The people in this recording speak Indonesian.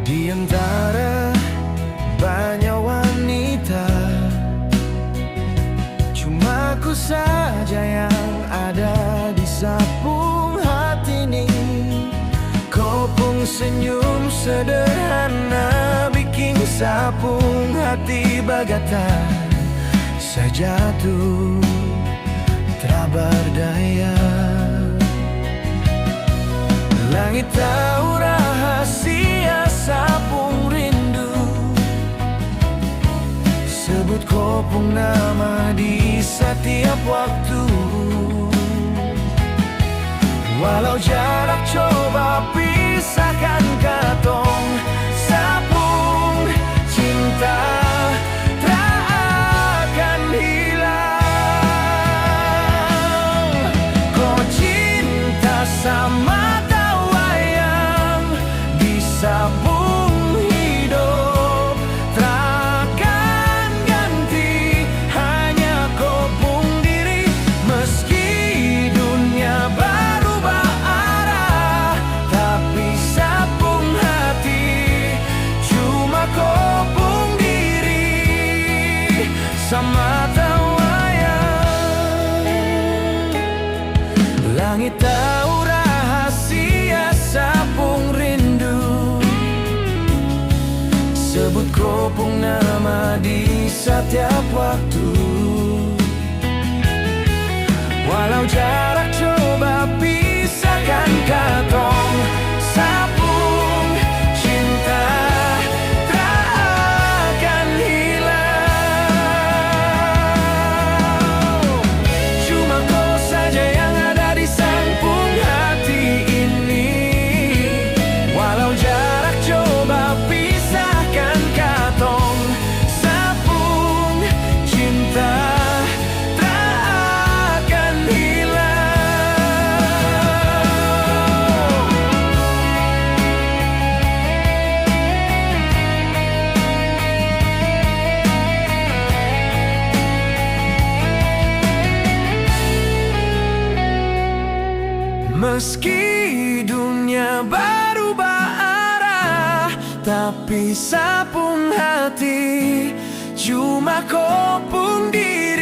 Di antara banyak wanita, cuma aku saja yang ada di sapung hati ini. Kau pun senyum sederhana, bikin sapung hati bagatan saja tuh tak berdaya. Langit tahu rahasia sapung rindu, sebut kopong nama di setiap waktu. Walau jarak coba pisahkan katong, sapung cinta tak akan hilang. Kau cinta sama tawayang di sabung hidup, takkan ganti hanya kopong diri. Meski dunia berubah arah, tapi sapung hati cuma kopong diri sama tawayang. Langit tahu rahasia sapung rindu, sebut kopong nama di setiap waktu. Walau jarak coba pisahkan katong, sapung cinta tak akan hilang. Cuma kau saja yang ada di sapung hati ini. Walau jarak coba pisahkan katong, sapung cinta tak akan hilang. Meski dunia berubah arah, tapi sapung hati cuma kopong diri.